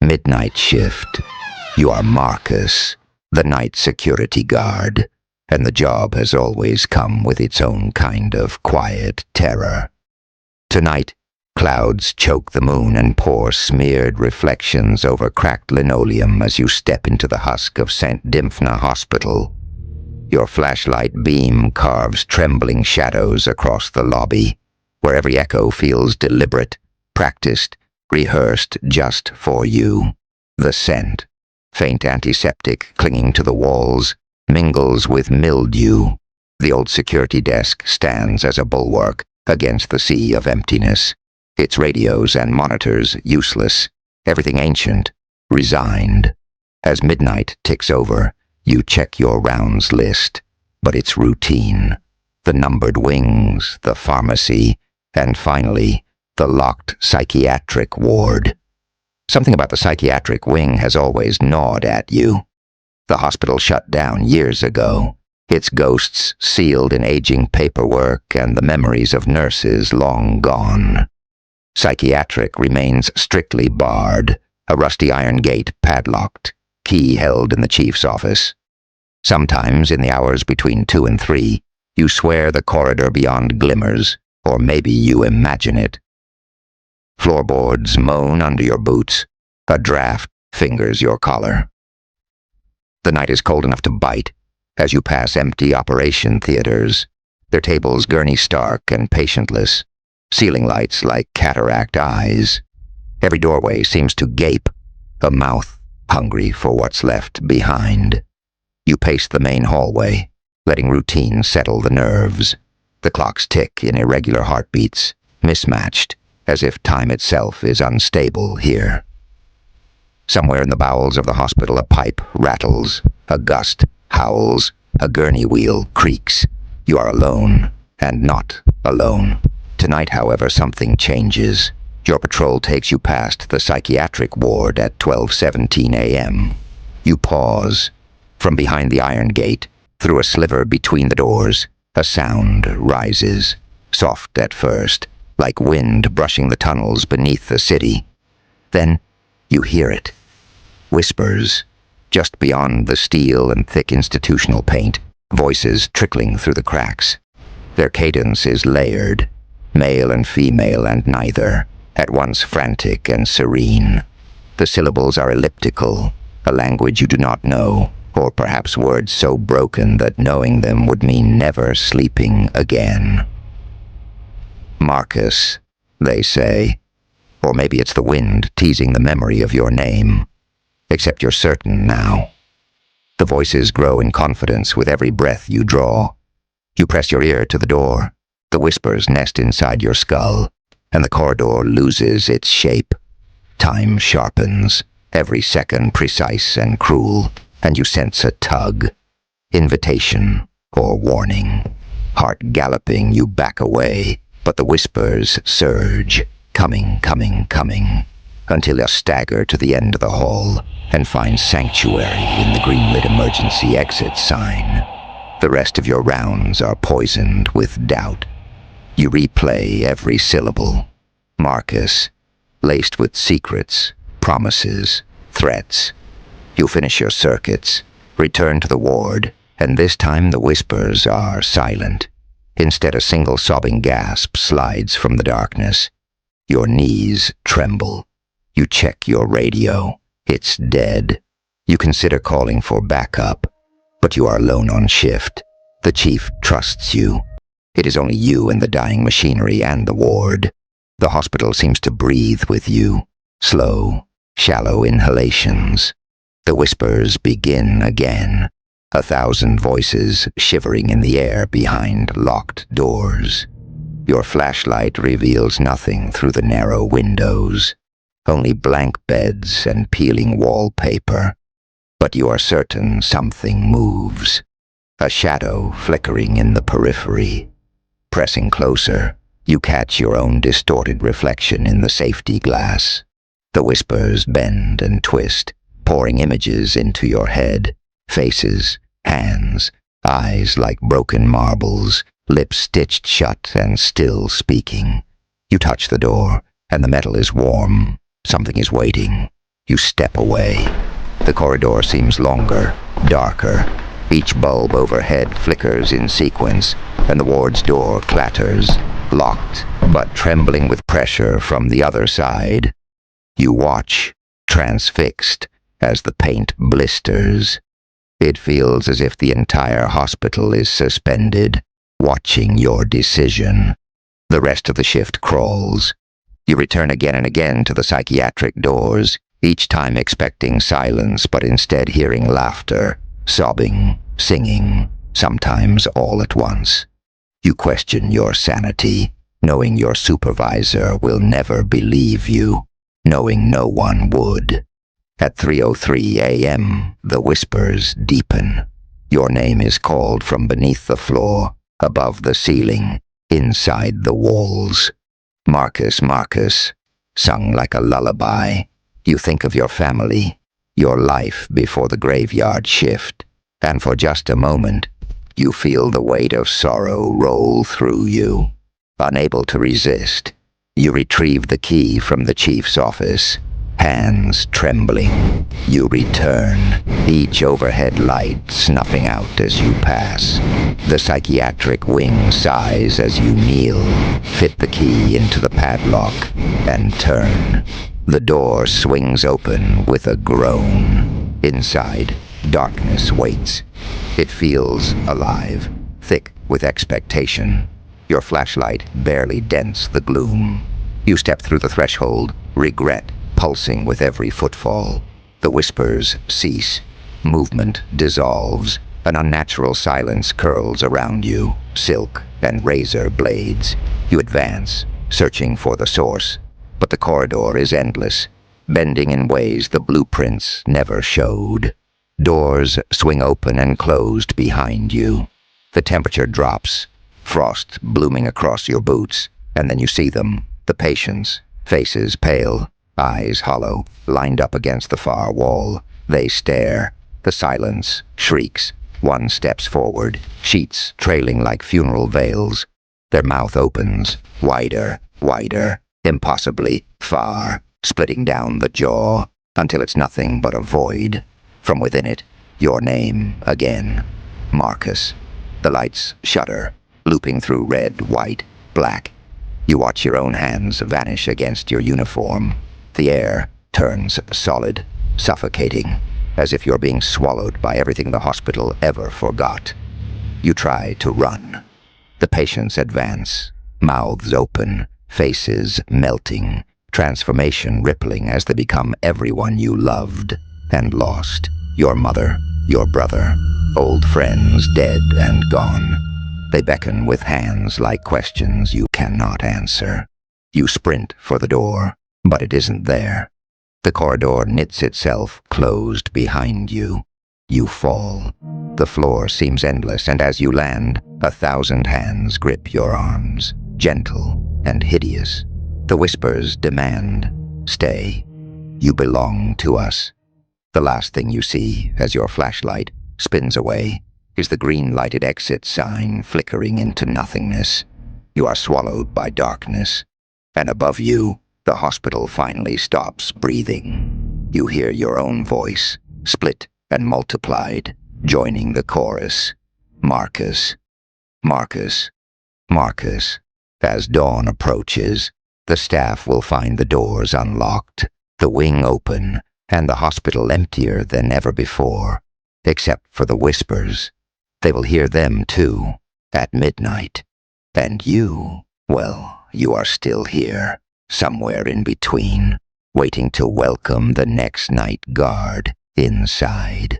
Midnight shift. You are Marcus, the night security guard, and the job has always come with its own kind of quiet terror. Tonight, clouds choke the moon and pour smeared reflections over cracked linoleum as you step into the husk of St. Dymphna Hospital. Your flashlight beam carves trembling shadows across the lobby, where every echo feels deliberate, practiced, rehearsed just for you. The scent, faint antiseptic clinging to the walls, mingles with mildew. The old security desk stands as a bulwark against the sea of emptiness. Its radios and monitors useless, everything ancient, resigned. As midnight ticks over, you check your rounds list, but it's routine. The numbered wings, the pharmacy, and finally, the locked psychiatric ward. Something about the psychiatric wing has always gnawed at you. The hospital shut down years ago, its ghosts sealed in aging paperwork and the memories of nurses long gone. Psychiatric remains strictly barred, a rusty iron gate padlocked, key held in the chief's office. Sometimes, in the hours between 2 and 3, you swear the corridor beyond glimmers, or maybe you imagine it. Floorboards moan under your boots. A draft fingers your collar. The night is cold enough to bite as you pass empty operation theaters, their tables gurney stark and patientless, ceiling lights like cataract eyes. Every doorway seems to gape, a mouth hungry for what's left behind. You pace the main hallway, letting routine settle the nerves. The clocks tick in irregular heartbeats, mismatched, as if time itself is unstable here. Somewhere in the bowels of the hospital a pipe rattles, a gust howls, a gurney wheel creaks. You are alone, and not alone. Tonight, however, something changes. Your patrol takes you past the psychiatric ward at 12:17 a.m. You pause. From behind the iron gate, through a sliver between the doors, a sound rises, soft at first, like wind brushing the tunnels beneath the city. Then you hear it. Whispers, just beyond the steel and thick institutional paint, voices trickling through the cracks. Their cadence is layered, male and female and neither, at once frantic and serene. The syllables are elliptical, a language you do not know, or perhaps words so broken that knowing them would mean never sleeping again. Marcus, they say. Or maybe it's the wind teasing the memory of your name. Except you're certain now. The voices grow in confidence with every breath you draw. You press your ear to the door. The whispers nest inside your skull, and the corridor loses its shape. Time sharpens, every second precise and cruel, and you sense a tug. Invitation or warning. Heart galloping, you back away, but the whispers surge, coming, until you stagger to the end of the hall and find sanctuary in the green-lit emergency exit sign. The rest of your rounds are poisoned with doubt. You replay every syllable. Marcus, laced with secrets, promises, threats. You finish your circuits, return to the ward, and this time the whispers are silent. Instead, a single sobbing gasp slides from the darkness. Your knees tremble. You check your radio. It's dead. You consider calling for backup, but you are alone on shift. The chief trusts you. It is only you and the dying machinery and the ward. The hospital seems to breathe with you. Slow, shallow inhalations. The whispers begin again. 1,000 voices shivering in the air behind locked doors. Your flashlight reveals nothing through the narrow windows. Only blank beds and peeling wallpaper. But you are certain something moves. A shadow flickering in the periphery. Pressing closer, you catch your own distorted reflection in the safety glass. The whispers bend and twist, pouring images into your head. Faces, hands, eyes like broken marbles, lips stitched shut and still speaking. You touch the door, and the metal is warm. Something is waiting. You step away. The corridor seems longer, darker. Each bulb overhead flickers in sequence, and the ward's door clatters, locked but trembling with pressure from the other side. You watch, transfixed, as the paint blisters. It feels as if the entire hospital is suspended, watching your decision. The rest of the shift crawls. You return again and again to the psychiatric doors, each time expecting silence, but instead hearing laughter, sobbing, singing, sometimes all at once. You question your sanity, knowing your supervisor will never believe you, knowing no one would. At 3:03 a.m., the whispers deepen. Your name is called from beneath the floor, above the ceiling, inside the walls. Marcus, Marcus, sung like a lullaby. You think of your family, your life before the graveyard shift, and for just a moment, you feel the weight of sorrow roll through you. Unable to resist, you retrieve the key from the chief's office. Hands trembling, you return, each overhead light snuffing out as you pass. The psychiatric wing sighs as you kneel, fit the key into the padlock, and turn. The door swings open with a groan. Inside, darkness waits. It feels alive, thick with expectation. Your flashlight barely dents the gloom. You step through the threshold, regret pulsing with every footfall. The whispers cease. Movement dissolves. An unnatural silence curls around you, silk and razor blades. You advance, searching for the source. But the corridor is endless, bending in ways the blueprints never showed. Doors swing open and closed behind you. The temperature drops, frost blooming across your boots, and then you see them, the patients, faces pale, eyes hollow, lined up against the far wall. They stare. The silence shrieks. One steps forward, sheets trailing like funeral veils. Their mouth opens, wider, wider, impossibly far, splitting down the jaw, until it's nothing but a void. From within it, your name again. Marcus. The lights shudder, looping through red, white, black. You watch your own hands vanish against your uniform. The air turns solid, suffocating, as if you're being swallowed by everything the hospital ever forgot. You try to run. The patients advance, mouths open, faces melting, transformation rippling as they become everyone you loved and lost. Your mother, your brother, old friends dead and gone. They beckon with hands like questions you cannot answer. You sprint for the door, but it isn't there. The corridor knits itself closed behind you. You fall. The floor seems endless, and as you land, 1,000 hands grip your arms, gentle and hideous. The whispers demand, "Stay. You belong to us." The last thing you see, as your flashlight spins away, is the green-lighted exit sign flickering into nothingness. You are swallowed by darkness, and above you, the hospital finally stops breathing. You hear your own voice, split and multiplied, joining the chorus. Marcus, Marcus, Marcus. As dawn approaches, the staff will find the doors unlocked, the wing open, and the hospital emptier than ever before, except for the whispers. They will hear them too, at midnight. And you, well, you are still here, somewhere in between, waiting to welcome the next night guard inside.